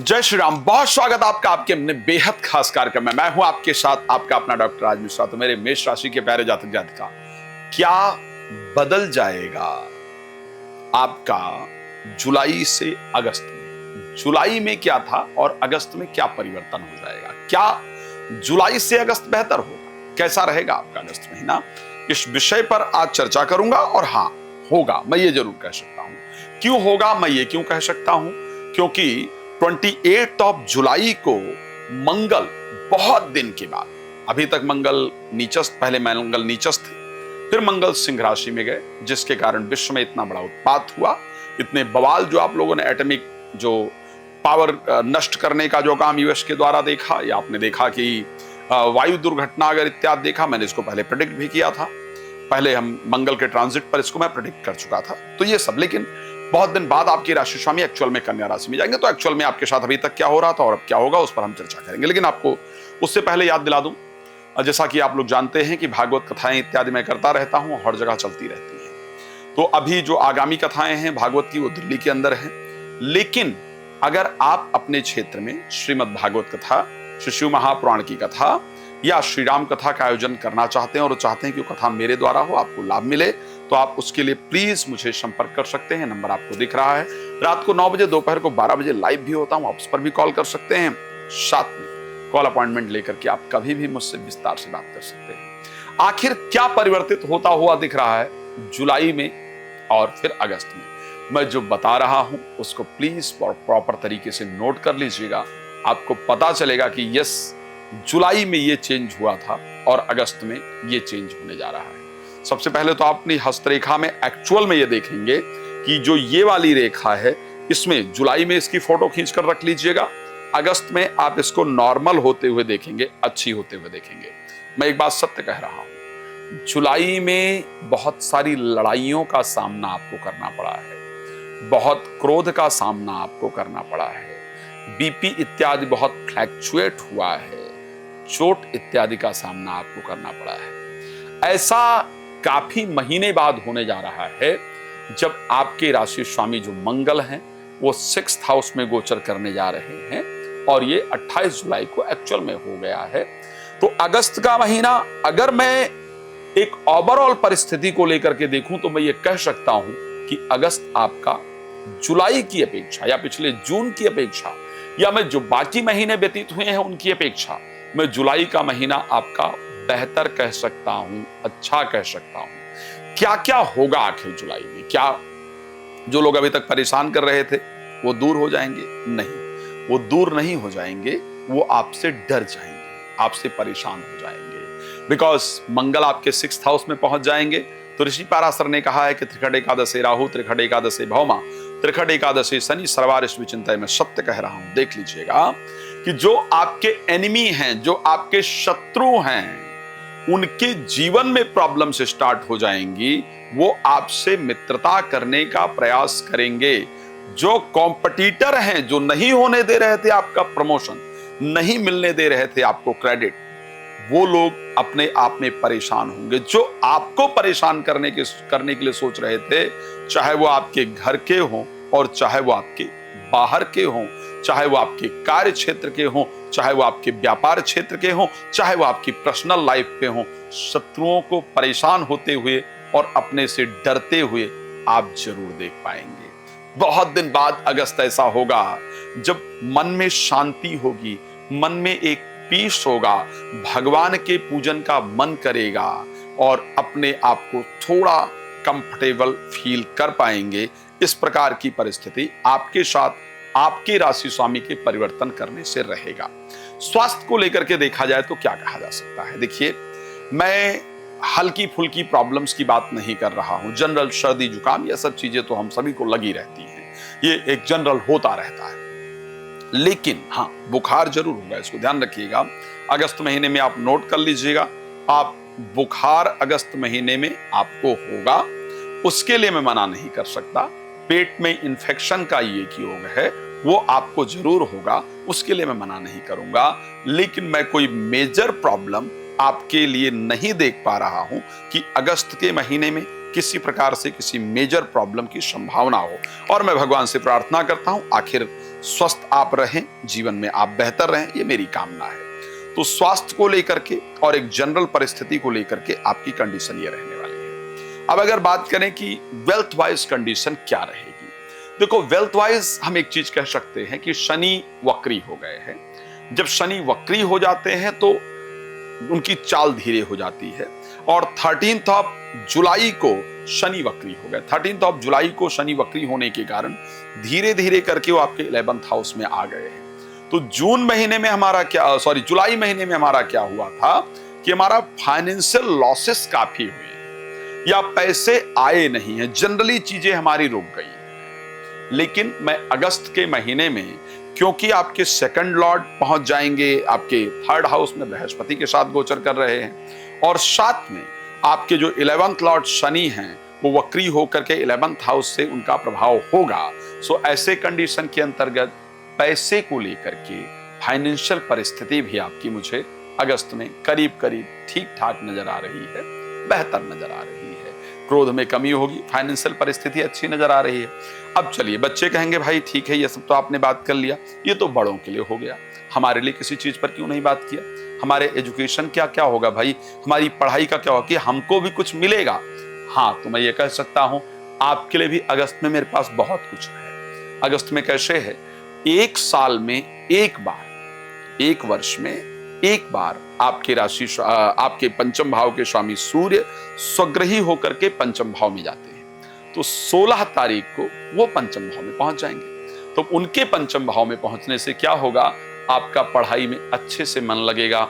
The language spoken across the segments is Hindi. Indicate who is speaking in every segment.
Speaker 1: जय श्री राम। बहुत स्वागत आपका आपके अपने बेहद खास कार्यक्रम में। मैं हूं आपके साथ आपका अपना डॉक्टर राज मिश्रा। तो मेरे मेष राशि के प्यारे जातक जातिका, क्या बदल जाएगा आपका जुलाई से अगस्त में? जुलाई में क्या था और अगस्त में क्या परिवर्तन हो जाएगा? क्या जुलाई से अगस्त बेहतर होगा? कैसा रहेगा आपका अगस्त महीना? इस विषय पर आज चर्चा करूंगा। और हां, होगा, मैं ये जरूर कह सकता हूं। क्यों होगा, मैं ये क्यों कह सकता हूं? क्योंकि 28 जुलाई को मंगल बहुत दिन के बाद, अभी तक मंगल नीचस्थ, पहले मंगल नीचस्थ थे, फिर मंगल सिंह राशि में गए, जिसके कारण विश्व में इतना बड़ा उत्पात हुआ, इतने बवाल जो आप लोगों ने एटॉमिक जो पावर नष्ट करने का जो काम यूएस के द्वारा देखा, या आपने देखा कि वायु दुर्घटना अगर इत्यादि देखा, मैंने इसको पहले प्रेडिक्ट भी किया था। पहले हम मंगल के ट्रांजिट पर इसको मैं प्रेडिक्ट कर चुका था। तो ये सब, लेकिन बहुत दिन बाद आपकी राशि स्वामी एक्चुअल में कन्या राशि में जाएंगे। तो एक्चुअल में आपके साथ अभी तक क्या हो रहा था और अब क्या होगा, उस पर हम चर्चा करेंगे। लेकिन आपको उससे पहले याद दिला दूं, जैसा कि आप लोग जानते हैं कि भागवत कथाएं इत्यादि मैं करता रहता हूं, हर जगह चलती रहती हैं। तो अभी जो आगामी कथाएं हैं भागवत की, वो दिल्ली के अंदर है। लेकिन अगर आप अपने क्षेत्र में श्रीमद् भागवत कथा, श्री शिव महापुराण की कथा या श्री राम कथा का आयोजन करना चाहते हैं और चाहते हैं कि वो कथा मेरे द्वारा हो, आपको लाभ मिले, तो आप उसके लिए प्लीज मुझे संपर्क कर सकते हैं। नंबर आपको दिख रहा है। रात को 9 बजे, दोपहर को 12 बजे लाइव भी होता हूं, आप उस पर भी कॉल कर सकते हैं। साथ में कॉल अपॉइंटमेंट लेकर के आप कभी भी मुझसे विस्तार से बात कर सकते हैं। आखिर क्या परिवर्तित होता हुआ दिख रहा है जुलाई में और फिर अगस्त में? मैं जो बता रहा हूं उसको प्लीज प्रॉपर तरीके से नोट कर लीजिएगा। आपको पता चलेगा कि यस, जुलाई में ये चेंज हुआ था और अगस्त में ये चेंज होने जा रहा है। सबसे पहले तो आप अपनी हस्तरेखा में एक्चुअल में ये देखेंगे कि जो ये वाली रेखा है, इसमें जुलाई में इसकी फोटो खींच कर रख लीजिएगा। अगस्त में आप इसको नॉर्मल होते हुए देखेंगे, अच्छी होते हुए देखेंगे। मैं एक बात सत्य कह रहा हूं, जुलाई में बहुत सारी लड़ाइयों का सामना आपको करना पड़ा है, बहुत क्रोध का सामना आपको करना पड़ा है, बीपी इत्यादि बहुत फ्लैक्चुएट हुआ है, चोट इत्यादि का सामना आपको करना पड़ा है। ऐसा काफी महीने बाद होने जा रहा है, जब आपके राशि स्वामी जो मंगल हैं वो 6th हाउस में गोचर करने जा रहे हैं, और ये 28 जुलाई को एक्चुअल में हो गया है। तो अगस्त का महीना, अगर मैं एक ओवरऑल परिस्थिति को लेकर के देखूं, तो मैं ये कह सकता हूं कि अगस्त आपका जुलाई की अपेक्षा या पिछले जून की अपेक्षा, या मैं जो बाकी महीने व्यतीत हुए हैं उनकी अपेक्षा, मैं जुलाई का महीना आपका बेहतर कह सकता हूं, अच्छा कह सकता हूं। क्या क्या होगा आखिर जुलाई में? क्या जो लोग अभी तक परेशान कर रहे थे वो दूर हो जाएंगे? नहीं, वो दूर नहीं हो जाएंगे, वो आपसे डर जाएंगे, आपसे परेशान हो जाएंगे। बिकॉज मंगल आपके 6th हाउस में पहुंच जाएंगे। तो ऋषि पाराशर ने कहा है कि त्रिखट एकादशे राहु, त्रिखट एकादशे भौमा, त्रिखट एकादशे शनि, सर्वारिष्ट विचिंतय। मैं सत्य कह रहा हूं, देख लीजिएगा कि जो आपके एनिमी हैं, जो आपके शत्रु हैं, उनके जीवन में प्रॉब्लम्स स्टार्ट हो जाएंगी। वो आपसे मित्रता करने का प्रयास करेंगे। जो कॉम्पिटिटर हैं, जो नहीं होने दे रहे थे आपका प्रमोशन, नहीं मिलने दे रहे थे आपको क्रेडिट, वो लोग अपने आप में परेशान होंगे। जो आपको परेशान करने के लिए सोच रहे थे, चाहे वो आपके घर के हों और चाहे वो आपके बाहर के हों, चाहे वो आपके कार्य क्षेत्र के हों, चाहे वो आपके व्यापार क्षेत्र के हों, चाहे वो आपकी पर्सनल लाइफ पे हों, शत्रुओं को परेशान होते हुए और अपने से डरते हुए आप जरूर देख पाएंगे। बहुत दिन बाद अगस्त ऐसा होगा जब मन में शांति होगी, मन में एक पीस होगा, भगवान के पूजन का मन करेगा और अपने आप को थोड़ा कंफर्टेबल फील कर पाएंगे। इस प्रकार की परिस्थिति आपके साथ, आपके राशि स्वामी के परिवर्तन करने से रहेगा। स्वास्थ्य को लेकर के देखा जाए तो क्या कहा जा सकता है? देखिए, मैं हल्की फुल्की प्रॉब्लम्स की बात नहीं कर रहा हूं। जनरल सर्दी जुकाम, ये सब चीजें तो हम सभी को लगी रहती हैं, ये एक जनरल होता रहता है। लेकिन हाँ, बुखार जरूर होगा, इसको ध्यान रखिएगा। अगस्त महीने में आप नोट कर लीजिएगा, आप बुखार अगस्त महीने में आपको होगा। उसके लिए मैं मना नहीं कर सकता। पेट में इंफेक्शन का ये योग है, वो आपको जरूर होगा, उसके लिए मैं मना नहीं करूंगा। लेकिन मैं कोई मेजर प्रॉब्लम आपके लिए नहीं देख पा रहा हूं कि अगस्त के महीने में किसी प्रकार से किसी मेजर प्रॉब्लम की संभावना हो। और मैं भगवान से प्रार्थना करता हूं आखिर स्वस्थ आप रहें, जीवन में आप बेहतर रहें, ये मेरी कामना है। तो स्वास्थ्य को लेकर के और एक जनरल परिस्थिति को लेकर के आपकी कंडीशन ये रहने वाली है। अब अगर बात करें कि वेल्थ वाइज कंडीशन क्या रहेगी, देखो वेल्थ वाइज हम एक चीज कह सकते हैं कि शनि वक्री हो गए हैं। जब शनि वक्री हो जाते हैं तो उनकी चाल धीरे हो जाती है, और 13 जुलाई को शनि वक्री हो गए। 13 जुलाई को शनि वक्री होने के कारण धीरे धीरे करके वो आपके 11th हाउस में आ गए हैं। तो जून महीने में हमारा क्या, जुलाई महीने में हमारा क्या हुआ था कि हमारा फाइनेंशियल लॉसेस काफी हुए या पैसे आए नहीं है, जनरली चीजें हमारी रुक गई। लेकिन मैं अगस्त के महीने में, क्योंकि आपके सेकंड लॉर्ड पहुंच जाएंगे, आपके 3rd हाउस में बृहस्पति के साथ गोचर कर रहे हैं, और साथ में आपके जो 11th लॉर्ड शनि हैं वो वक्री होकर के 11th हाउस से उनका प्रभाव होगा। सो ऐसे कंडीशन के अंतर्गत पैसे को लेकर के फाइनेंशियल परिस्थिति भी आपकी मुझे अगस्त में करीब करीब ठीक ठाक नजर आ रही है, बेहतर नजर आ रही है। क्रोध में कमी होगी, फाइनेंशियल परिस्थिति अच्छी नजर आ रही है। अब चलिए, बच्चे कहेंगे भाई ठीक है ये सब तो आपने बात कर लिया, ये तो बड़ों के लिए हो गया, हमारे लिए किसी चीज पर क्यों नहीं बात किया? हमारे एजुकेशन क्या क्या होगा भाई, हमारी पढ़ाई का क्या होगा कि हमको भी कुछ मिलेगा? हाँ, तो मैं ये कह सकता हूं आपके लिए भी अगस्त में मेरे पास बहुत कुछ है। अगस्त में कैसे है, एक साल में एक बार, एक वर्ष में एक बार आपके राशि, आपके पंचम भाव के स्वामी सूर्य स्वग्रही होकर के पंचम भाव में जाते हैं। तो 16 तारीख को वो पंचम भाव में पहुंच जाएंगे। तो उनके पंचम भाव में पहुंचने से क्या होगा, आपका पढ़ाई में अच्छे से मन लगेगा,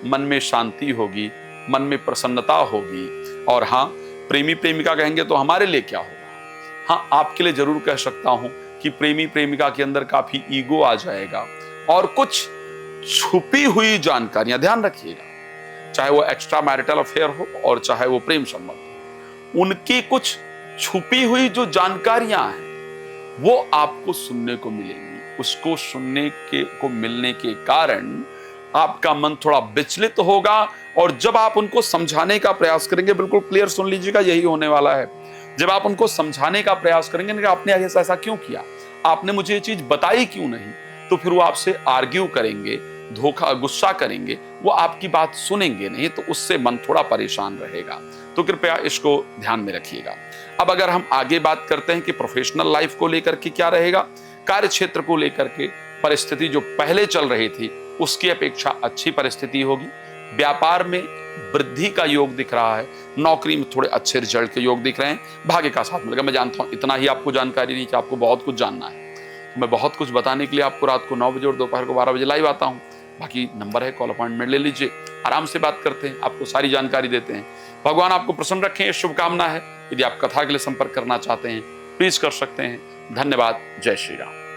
Speaker 1: मन में शांति होगी, मन में प्रसन्नता होगी। और हाँ, प्रेमी प्रेमिका कहेंगे तो हमारे लिए क्या होगा? हाँ, आपके लिए जरूर कह सकता हूं कि प्रेमी प्रेमिका के अंदर काफी ईगो आ जाएगा, और कुछ छुपी हुई जानकारियां, ध्यान रखिएगा, चाहे वो एक्स्ट्रा मैरिटल अफेयर हो और चाहे वो प्रेम संबंध हो, उनकी कुछ छुपी हुई जो जानकारियां हैं वो आपको सुनने को मिलेंगी। उसको सुनने को मिलने के कारण आपका मन थोड़ा विचलित होगा, और जब आप उनको समझाने का प्रयास करेंगे, बिल्कुल क्लियर सुन लीजिएगा, यही होने वाला है। जब आप उनको समझाने का प्रयास करेंगे कि आपने ऐसा क्यों किया, आपने मुझे ये चीज बताई क्यों नहीं, तो फिर वो आपसे आर्ग्यू करेंगे, धोखा, गुस्सा करेंगे, वो आपकी बात सुनेंगे नहीं, तो उससे मन थोड़ा परेशान रहेगा। तो कृपया इसको ध्यान में रखिएगा। अब अगर हम आगे बात करते हैं कि प्रोफेशनल लाइफ को लेकर के क्या रहेगा, कार्य क्षेत्र को लेकर के परिस्थिति जो पहले चल रही थी उसकी अपेक्षा अच्छी परिस्थिति होगी। व्यापार में वृद्धि का योग दिख रहा है, नौकरी में थोड़े अच्छे रिजल्ट के योग दिख रहे हैं, भाग्य का साथ मिलेगा। मैं जानता हूं इतना ही आपको जानकारी नहीं कि आपको बहुत कुछ जानना है, तो मैं बहुत कुछ बताने के लिए आपको रात को 9 बजे और दोपहर को 12 बजे लाइव आता हूं। बाकी नंबर है, कॉल अपॉइंटमेंट ले लीजिए, आराम से बात करते हैं, आपको सारी जानकारी देते हैं। भगवान आपको प्रसन्न रखें, ये शुभकामना है। यदि आप कथा के लिए संपर्क करना चाहते हैं प्लीज कर सकते हैं। धन्यवाद। जय श्री राम।